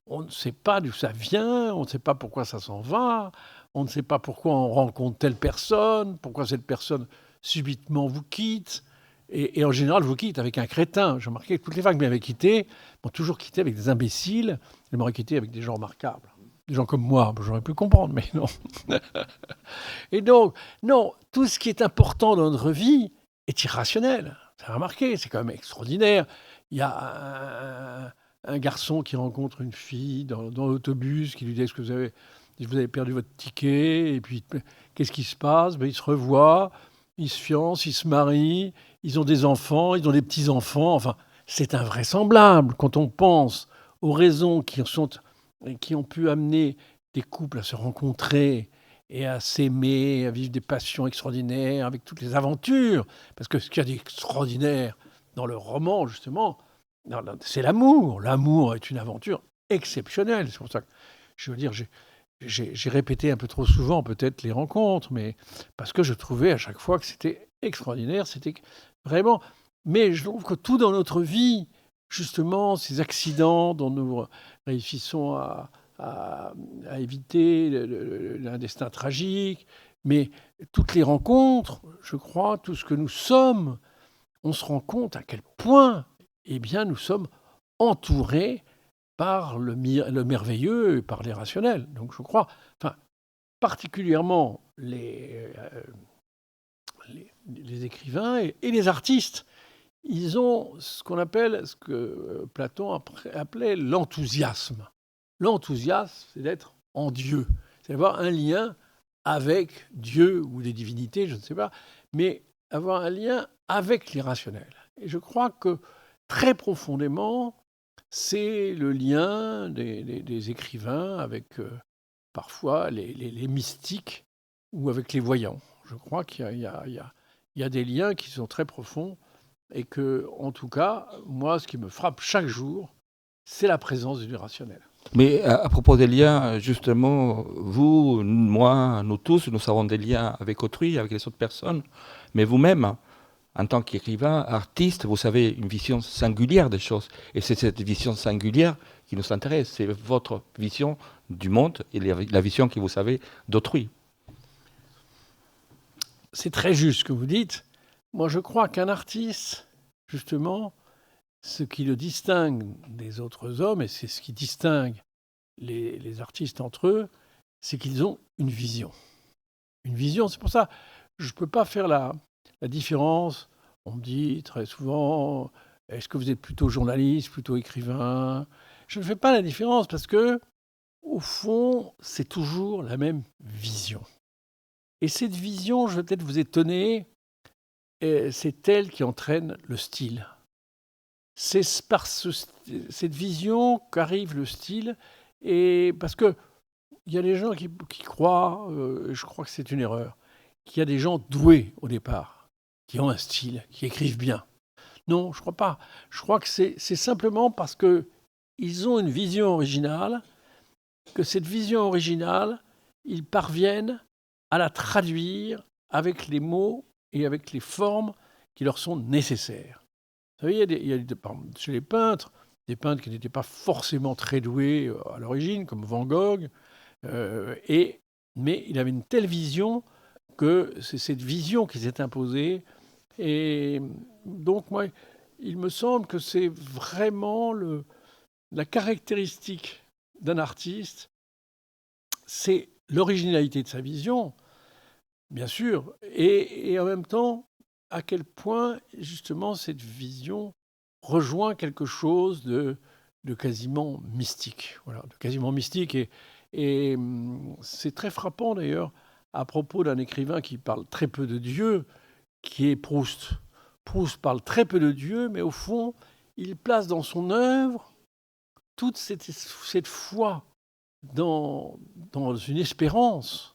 on ne sait pas d'où ça vient, on ne sait pas pourquoi ça s'en va, on ne sait pas pourquoi on rencontre telle personne, pourquoi cette personne subitement vous quitte. Et en général, vous quitte avec un crétin. J'ai remarqué que toutes les femmes qui m'avaient quitté m'ont toujours quitté avec des imbéciles. Elles m'auraient quitté avec des gens remarquables. Des gens comme moi, j'aurais pu comprendre, mais non. Et donc, non, tout ce qui est important dans notre vie est irrationnel. Ça a remarqué, c'est quand même extraordinaire. Il y a un garçon qui rencontre une fille dans l'autobus, qui lui dit: est-ce que vous avez perdu votre ticket? Et puis, qu'est-ce qui se passe? Ben, ils se revoient, ils se fiancent, ils se marient, ils ont des enfants, ils ont des petits-enfants. Enfin, c'est invraisemblable quand on pense aux raisons qui ont pu amener des couples à se rencontrer et à s'aimer, à vivre des passions extraordinaires, avec toutes les aventures. Parce que ce qu'il y a d'extraordinaire dans le roman, justement, c'est l'amour. L'amour est une aventure exceptionnelle. C'est pour ça que, je veux dire, j'ai répété un peu trop souvent peut-être les rencontres, mais parce que je trouvais à chaque fois que c'était extraordinaire, c'était vraiment... Mais je trouve que tout dans notre vie, justement, ces accidents dont nous réussissons à éviter un destin tragique, mais toutes les rencontres, je crois, tout ce que nous sommes, on se rend compte à quel point, eh bien, nous sommes entourés par le merveilleux et par les rationnels. Donc je crois, enfin, particulièrement les écrivains et les artistes, ils ont ce qu'on appelle, ce que Platon appelait l'enthousiasme. L'enthousiasme, c'est d'être en Dieu, c'est d'avoir un lien avec Dieu ou des divinités, je ne sais pas, mais avoir un lien avec les rationnels. Et je crois que très profondément, c'est le lien des écrivains avec parfois les mystiques ou avec les voyants. Je crois qu'il y a des liens qui sont très profonds et que, en tout cas, moi, ce qui me frappe chaque jour, c'est la présence du rationnel. Mais à propos des liens, justement, vous, moi, nous tous, nous avons des liens avec autrui, avec les autres personnes, mais vous-même, en tant qu'écrivain, artiste, vous avez une vision singulière des choses. Et c'est cette vision singulière qui nous intéresse. C'est votre vision du monde et la vision que vous avez d'autrui. C'est très juste ce que vous dites. Moi, je crois qu'un artiste, justement, ce qui le distingue des autres hommes, et c'est ce qui distingue les artistes entre eux, c'est qu'ils ont une vision. Une vision, c'est pour ça, je ne peux pas faire la différence. On me dit très souvent, est-ce que vous êtes plutôt journaliste, plutôt écrivain? Je ne fais pas la différence parce que, au fond, c'est toujours la même vision. Et cette vision, je vais peut-être vous étonner, c'est elle qui entraîne le style. C'est par cette vision qu'arrive le style, et parce que il y a des gens qui croient, je crois que c'est une erreur, qu'il y a des gens doués au départ, qui ont un style, qui écrivent bien. Non, je ne crois pas. Je crois que c'est simplement parce qu'ils ont une vision originale, que cette vision originale, ils parviennent à la traduire avec les mots et avec les formes qui leur sont nécessaires. Vous savez, il y a chez les peintres, des peintres qui n'étaient pas forcément très doués à l'origine, comme Van Gogh, mais il avait une telle vision que c'est cette vision qui s'est imposée. Et donc, moi, il me semble que c'est vraiment la caractéristique d'un artiste, c'est l'originalité de sa vision, bien sûr, et en même temps, à quel point, justement, cette vision rejoint quelque chose de quasiment mystique. Voilà, de quasiment mystique. Et c'est très frappant, d'ailleurs, à propos d'un écrivain qui parle très peu de Dieu, qui est Proust. Proust parle très peu de Dieu, mais au fond, il place dans son œuvre toute cette foi dans une espérance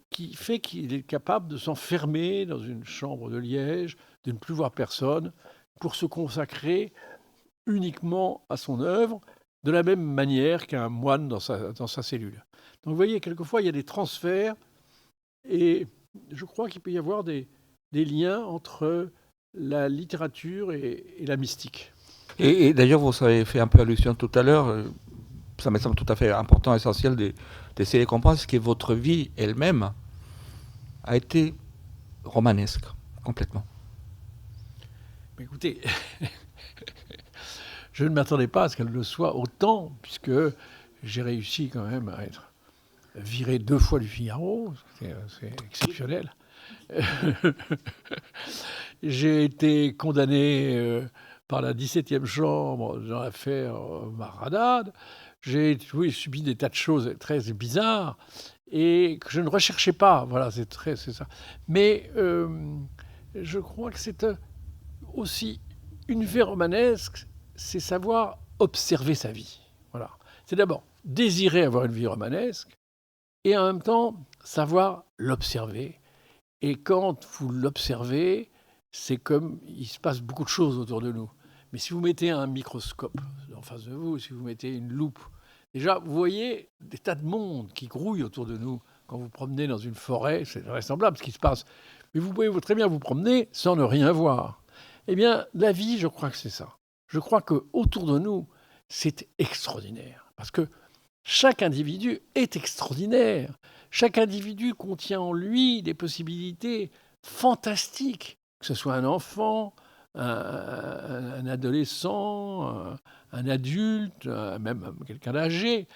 qui fait qu'il est capable de s'enfermer dans une chambre de liège, de ne plus voir personne, pour se consacrer uniquement à son œuvre, de la même manière qu'un moine dans sa cellule. Donc vous voyez, quelquefois, il y a des transferts, et je crois qu'il peut y avoir des liens entre la littérature et la mystique. Et d'ailleurs, vous avez fait un peu allusion tout à l'heure, ça me semble tout à fait important, essentiel d'essayer de comprendre que votre vie elle-même a été romanesque, complètement. Mais écoutez, je ne m'attendais pas à ce qu'elle le soit autant, puisque j'ai réussi quand même à être viré 2 fois du Figaro, c'est exceptionnel. J'ai été condamné par la 17e chambre dans l'affaire Maradad. J'ai subi des tas de choses très bizarres et que je ne recherchais pas. Voilà, c'est ça. Mais je crois que c'est aussi une vie romanesque, c'est savoir observer sa vie. Voilà. C'est d'abord désirer avoir une vie romanesque et en même temps savoir l'observer. Et quand vous l'observez, c'est comme il se passe beaucoup de choses autour de nous. Mais si vous mettez un microscope en face de vous, si vous mettez une loupe, déjà, vous voyez des tas de monde qui grouille autour de nous. Quand vous promenez dans une forêt, c'est vraisemblable ce qui se passe. Mais vous pouvez très bien vous promener sans ne rien voir. Eh bien, la vie, je crois que c'est ça. Je crois qu'autour de nous, c'est extraordinaire. Parce que chaque individu est extraordinaire. Chaque individu contient en lui des possibilités fantastiques. Que ce soit un enfant, un adolescent, un adulte, même quelqu'un d'âgé.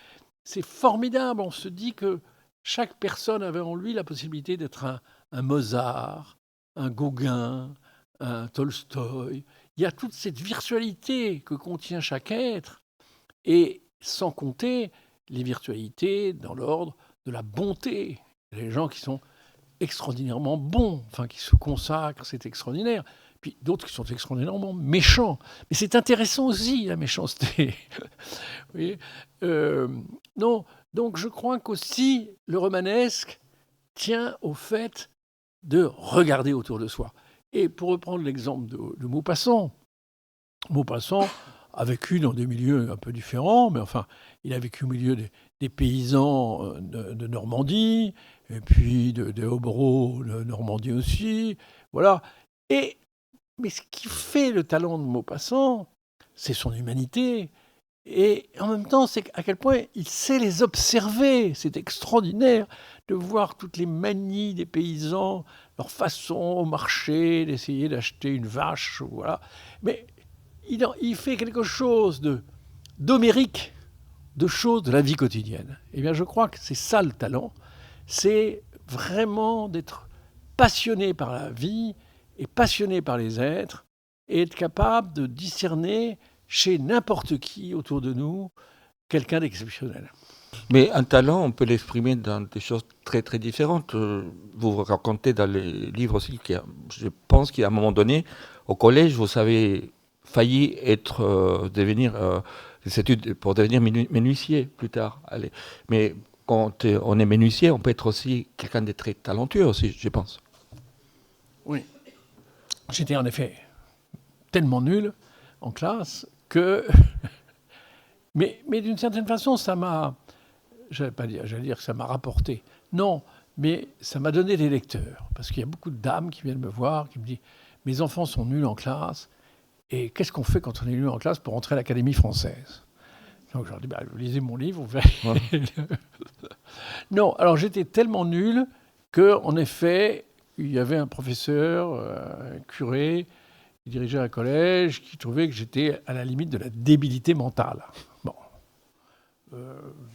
C'est formidable. On se dit que chaque personne avait en lui la possibilité d'être un Mozart, un Gauguin, un Tolstoï. Il y a toute cette virtualité que contient chaque être, et sans compter les virtualités dans l'ordre de la bonté. Les gens qui sont extraordinairement bons, enfin qui se consacrent, c'est extraordinaire. Puis d'autres qui sont extraordinairement méchants. Mais c'est intéressant aussi, la méchanceté. Vous voyez non, donc je crois qu'aussi le romanesque tient au fait de regarder autour de soi. Et pour reprendre l'exemple de Maupassant, Maupassant a vécu dans des milieux un peu différents, mais enfin, il a vécu au milieu des paysans de Normandie, et puis des hobereaux de Normandie aussi, voilà. Mais ce qui fait le talent de Maupassant, c'est son humanité, et en même temps, c'est à quel point il sait les observer. C'est extraordinaire de voir toutes les manies des paysans, leur façon au marché d'essayer d'acheter une vache, voilà. Mais il fait quelque chose d'homérique, de choses de la vie quotidienne. Eh bien, je crois que c'est ça le talent. C'est vraiment d'être passionné par la vie et passionné par les êtres et être capable de discerner chez n'importe qui autour de nous quelqu'un d'exceptionnel. Mais un talent, on peut l'exprimer dans des choses très très différentes. Vous racontez dans les livres aussi je pense qu'à un moment donné, au collège, vous avez failli devenir des études pour devenir menuisier plus tard. Allez. Mais quand on est menuisier, on peut être aussi quelqu'un de très talentueux aussi, je pense. Oui. J'étais en effet tellement nul en classe que... mais d'une certaine façon, ça m'a... J'allais dire que ça m'a rapporté. Non, mais ça m'a donné des lecteurs. Parce qu'il y a beaucoup de dames qui viennent me voir, qui me disent « Mes enfants sont nuls en classe, et qu'est-ce qu'on fait quand on est nul en classe pour entrer à l'Académie française ?» Donc je leur dis « Lisez mon livre, vous verrez. Ouais. » Non, alors j'étais tellement nul qu'en effet, il y avait un professeur, un curé, qui dirigeait un collège, qui trouvait que j'étais à la limite de la débilité mentale. Bon.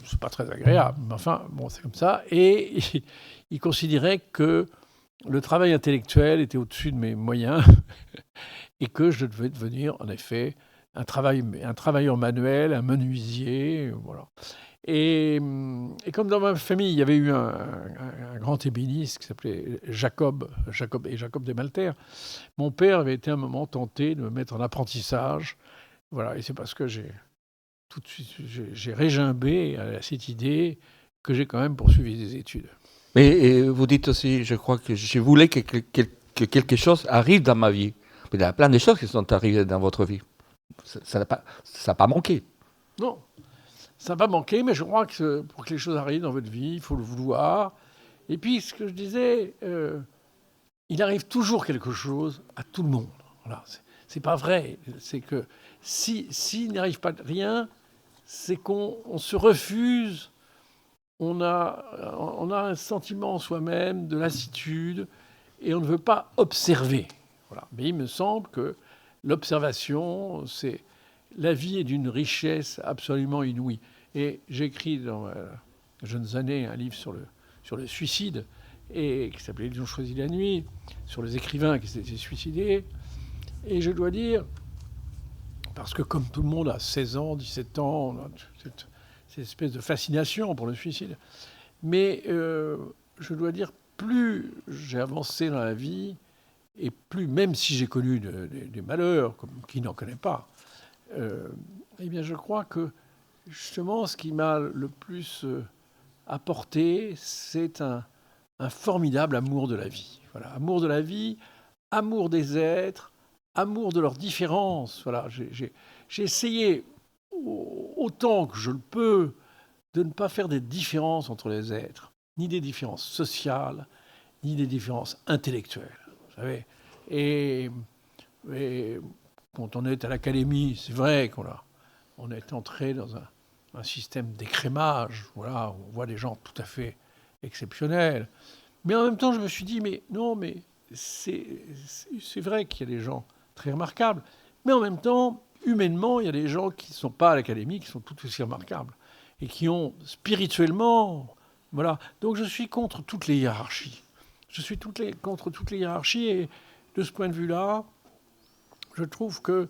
C'est pas très agréable, mais enfin, bon, c'est comme ça. Et il considérait que le travail intellectuel était au-dessus de mes moyens et que je devais devenir, en effet, un travailleur manuel, un menuisier, voilà. Et comme dans ma famille, il y avait eu un grand ébéniste qui s'appelait Jacob Desmalter, mon père avait été un moment tenté de me mettre en apprentissage. Voilà, et c'est parce que tout de suite, j'ai régimbé à cette idée que j'ai quand même poursuivi des études. Mais vous dites aussi, je crois que je voulais que quelque chose arrive dans ma vie. Mais il y a plein de choses qui sont arrivées dans votre vie. Ça n'a pas manqué. Non, ça n'a pas manqué, mais je crois que pour que les choses arrivent dans votre vie, il faut le vouloir. Et puis, ce que je disais, il arrive toujours quelque chose à tout le monde. Voilà, c'est pas vrai. C'est que s'il n'arrive pas rien, c'est qu'on se refuse, on a un sentiment en soi-même de lassitude et on ne veut pas observer. Voilà. Mais il me semble que l'observation, la vie est d'une richesse absolument inouïe. Et j'ai écrit dans mes jeunes années un livre sur le suicide. et qui s'appelait Ils ont choisi la nuit, sur les écrivains qui s'étaient suicidés. Et je dois dire, parce que comme tout le monde a 16 ans, 17 ans, on a cette espèce de fascination pour le suicide. Mais je dois dire, plus j'ai avancé dans la vie, et plus, même si j'ai connu des malheurs, comme qui n'en connaît pas, eh bien je crois que justement ce qui m'a le plus apporté, c'est un formidable amour de la vie. Voilà, amour de la vie, amour des êtres, amour de leurs différences. Voilà, j'ai essayé autant que je le peux de ne pas faire des différences entre les êtres, ni des différences sociales, ni des différences intellectuelles. Vous savez, et quand on est à l'académie, c'est vrai on est entré dans un système d'écrémage. Voilà, on voit des gens tout à fait exceptionnels. Mais en même temps, je me suis dit, mais non, mais c'est vrai qu'il y a des gens très remarquables. Mais en même temps, humainement, il y a des gens qui ne sont pas à l'académie, qui sont tout aussi remarquables. Et qui ont spirituellement... Voilà. Donc je suis contre toutes les hiérarchies. Je suis contre toutes les hiérarchies. Et de ce point de vue-là, je trouve que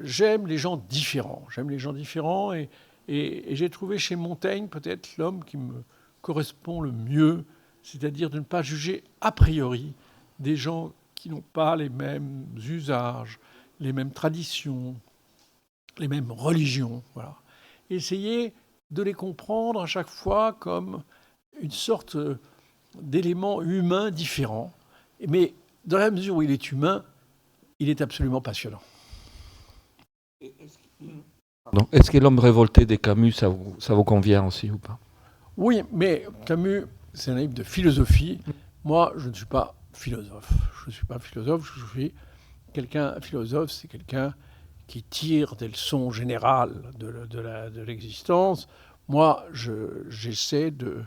j'aime les gens différents. J'aime les gens différents. Et j'ai trouvé chez Montaigne peut-être l'homme qui me correspond le mieux, c'est-à-dire de ne pas juger a priori des gens qui n'ont pas les mêmes usages, les mêmes traditions, les mêmes religions. Voilà. Essayer de les comprendre à chaque fois comme une sorte d'élément humain différent. Mais dans la mesure où il est humain, il est absolument passionnant. Donc, est-ce que l'homme révolté des Camus, ça vous convient aussi ou pas? Oui, mais Camus, c'est un livre de philosophie. Moi, je ne suis pas philosophe. Je ne suis pas philosophe, je suis quelqu'un... Philosophe, c'est quelqu'un qui tire des leçons générales de l'existence. Moi, j'essaie de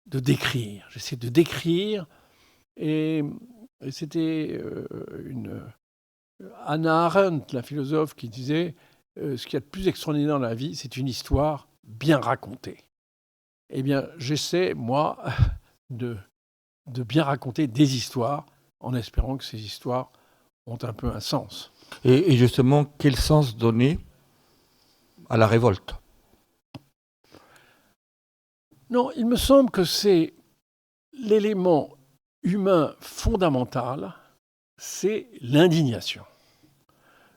décrire. J'essaie de décrire. Et c'était Hannah Arendt, la philosophe, qui disait ce qu'il y a de plus extraordinaire dans la vie, c'est une histoire bien racontée. Eh bien, j'essaie, moi, de bien raconter des histoires, en espérant que ces histoires ont un peu un sens. Et justement, quel sens donner à la révolte? Non, il me semble que c'est l'élément humain fondamental, c'est l'indignation.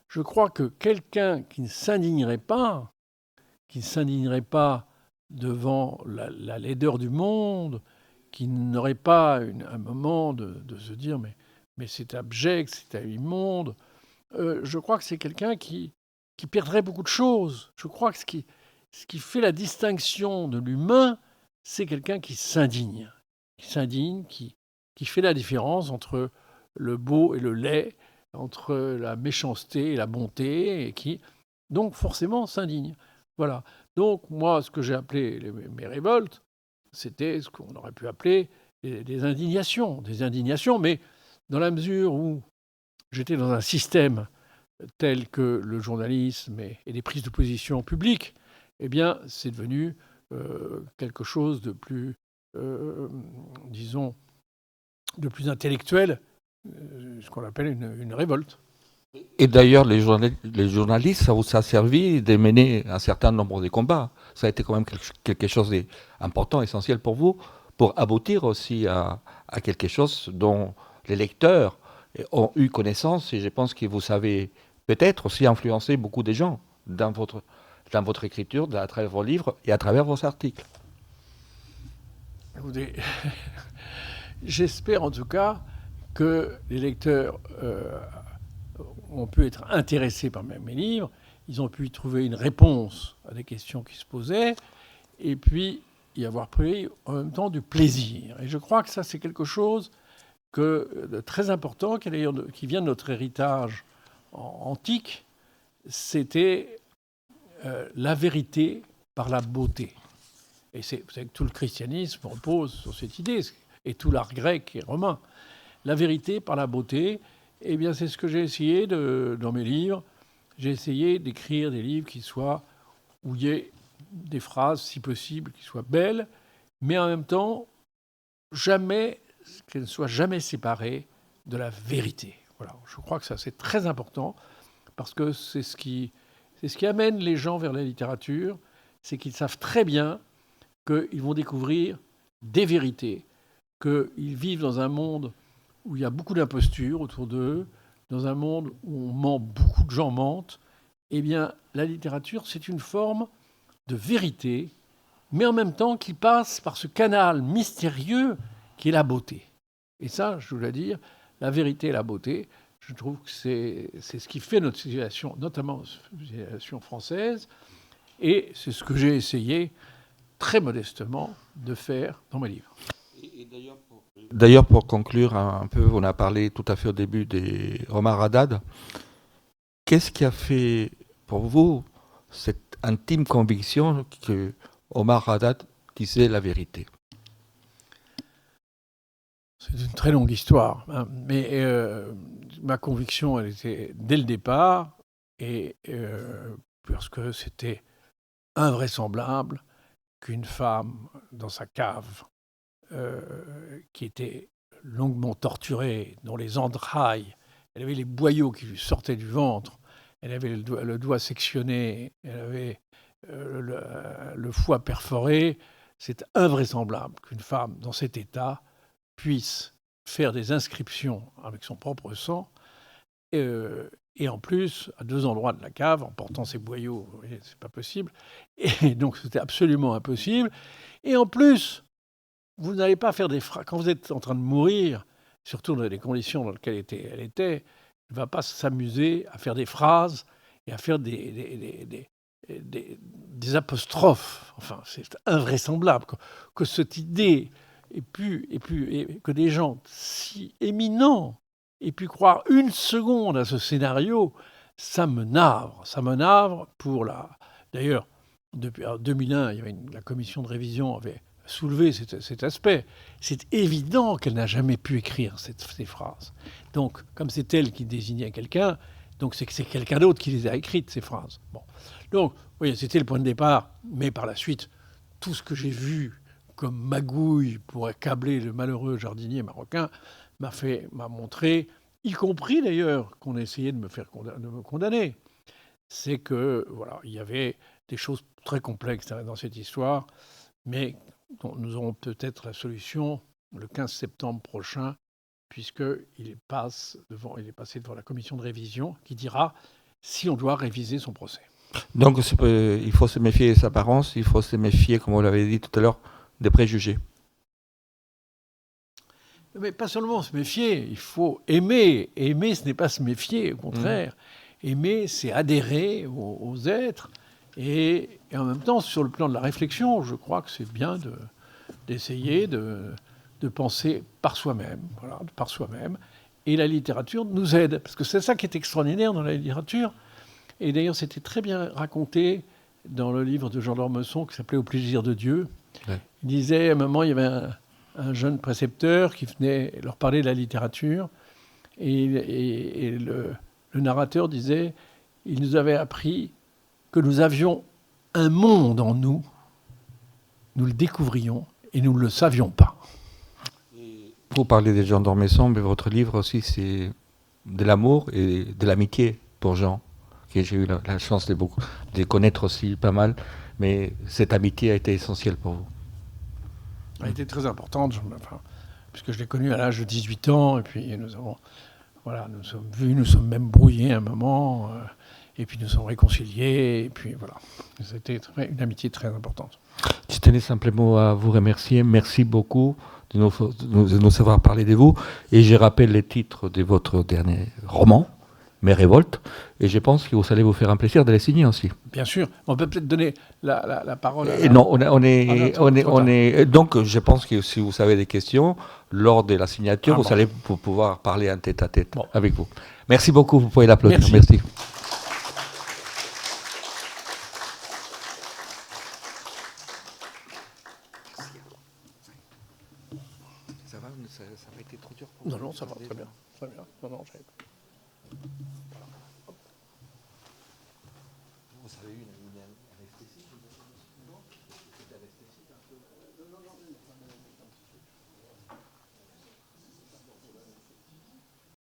Je crois que quelqu'un qui ne s'indignerait pas devant la laideur du monde, qui n'aurait pas un moment de se dire mais c'est abject, c'est immonde, je crois que c'est quelqu'un qui perdrait beaucoup de choses. Je crois que ce qui fait la distinction de l'humain, c'est quelqu'un qui s'indigne, qui fait la différence entre le beau et le laid, entre la méchanceté et la bonté, et qui, donc, forcément, s'indigne. Voilà. Donc, moi, ce que j'ai appelé mes révoltes, c'était ce qu'on aurait pu appeler des indignations. Des indignations, mais dans la mesure où j'étais dans un système tel que le journalisme et les prises de position publiques, eh bien, c'est devenu quelque chose de plus, disons, de plus intellectuel, ce qu'on appelle une révolte. Et d'ailleurs, les journalistes, ça vous a servi de mener un certain nombre de combats. Ça a été quand même quelque chose d'important, essentiel pour vous, pour aboutir aussi à quelque chose dont les lecteurs ont eu connaissance. Et je pense que vous savez peut-être aussi influencer beaucoup de gens dans votre écriture, à travers vos livres et à travers vos articles. J'espère en tout cas que les lecteurs ont pu être intéressés par mes livres, ils ont pu y trouver une réponse à des questions qui se posaient, et puis y avoir pris en même temps du plaisir. Et je crois que ça, c'est quelque chose de très important, qui vient de notre héritage antique, c'était la vérité par la beauté. Et vous savez que tout le christianisme repose sur cette idée, et tout l'art grec et romain. La vérité par la beauté, eh bien, c'est ce que j'ai essayé dans mes livres. J'ai essayé d'écrire des livres où il y ait des phrases, si possible, qui soient belles, mais en même temps, jamais, qu'elle ne soit jamais séparée de la vérité. Voilà, je crois que ça, c'est très important, parce que c'est ce qui amène les gens vers la littérature, c'est qu'ils savent très bien qu'ils vont découvrir des vérités, qu'ils vivent dans un monde où il y a beaucoup d'impostures autour d'eux, dans un monde où on ment, beaucoup de gens mentent. Eh bien, la littérature, c'est une forme de vérité, mais en même temps qui passe par ce canal mystérieux qui est la beauté. Et ça, je dois dire, la vérité et la beauté, je trouve que c'est ce qui fait notre civilisation, notamment la civilisation française, et c'est ce que j'ai essayé très modestement de faire dans mes livres. D'ailleurs, pour conclure un peu, on a parlé tout à fait au début des Omar Haddad. Qu'est-ce qui a fait pour vous cette intime conviction que Omar Haddad disait la vérité? C'est une très longue histoire, hein, mais ma conviction, elle était dès le départ, et parce que c'était invraisemblable qu'une femme dans sa cave, qui était longuement torturée, dont les entrailles, elle avait les boyaux qui lui sortaient du ventre, elle avait le doigt sectionné, elle avait le foie perforé. C'est invraisemblable qu'une femme dans cet état puisse faire des inscriptions avec son propre sang, et en plus, à 2 endroits de la cave, en portant ses boyaux. Vous voyez, c'est pas possible. Et donc, c'était absolument impossible. Et en plus, vous n'allez pas faire des phrases. Quand vous êtes en train de mourir, surtout dans les conditions dans lesquelles elle était, elle ne va pas s'amuser à faire des phrases et à faire des apostrophes. Enfin, c'est invraisemblable que cette idée et que des gens si éminents aient pu croire une seconde à ce scénario. Ça me navre pour la... D'ailleurs, depuis 2001, il y avait la commission de révision avait soulevé cet aspect. C'est évident qu'elle n'a jamais pu écrire ces phrases. Donc, comme c'est elle qui désignait quelqu'un, donc c'est que c'est quelqu'un d'autre qui les a écrites, ces phrases. Bon. Donc, oui, c'était le point de départ, mais par la suite, tout ce que j'ai vu comme magouille pour accabler le malheureux jardinier marocain m'a montré, y compris d'ailleurs qu'on essayait de me condamner, c'est que voilà, il y avait des choses très complexes dans cette histoire, mais dont nous aurons peut-être la solution le 15 septembre prochain, puisqu'il est passé devant la commission de révision qui dira si on doit réviser son procès. Donc, il faut se méfier des apparences, il faut se méfier, comme vous l'avez dit tout à l'heure, des préjugés. Mais pas seulement se méfier, il faut aimer. Aimer, ce n'est pas se méfier, au contraire. Aimer, c'est adhérer aux êtres. Et en même temps, sur le plan de la réflexion, je crois que c'est bien d'essayer de penser par soi-même. Voilà, par soi-même. Et la littérature nous aide, parce que c'est ça qui est extraordinaire dans la littérature. Et d'ailleurs, c'était très bien raconté dans le livre de Jean d'Ormesson qui s'appelait « Au plaisir de Dieu ». Ouais. Il disait, à un moment, il y avait un jeune précepteur qui venait leur parler de la littérature. Et le narrateur disait, il nous avait appris que nous avions un monde en nous, nous le découvrions et nous ne le savions pas. Vous parlez de Jean d'Ormesson, mais votre livre aussi, c'est de l'amour et de l'amitié pour Jean, que j'ai eu la chance de les connaître aussi pas mal, mais cette amitié a été essentielle pour vous. Elle a été très importante, puisque je l'ai connu à l'âge de 18 ans, et puis nous sommes vus, nous sommes même brouillés un moment, et puis nous sommes réconciliés, et puis voilà. C'était une amitié très importante. Je tenais simplement à vous remercier. Merci beaucoup de nous avoir parlé de vous. Et je rappelle les titres de votre dernier roman, Mes révoltes. Et je pense que vous allez vous faire un plaisir de les signer aussi. Bien sûr. On peut peut-être donner la parole à... Non, donc, je pense que si vous avez des questions, lors de la signature, vous allez pouvoir parler en tête-à-tête avec vous. Merci beaucoup. Vous pouvez l'applaudir. Merci. Ça va, ça va été trop dur pour vous? Non, ça va très bien. Très bien. Non, j'avais pas.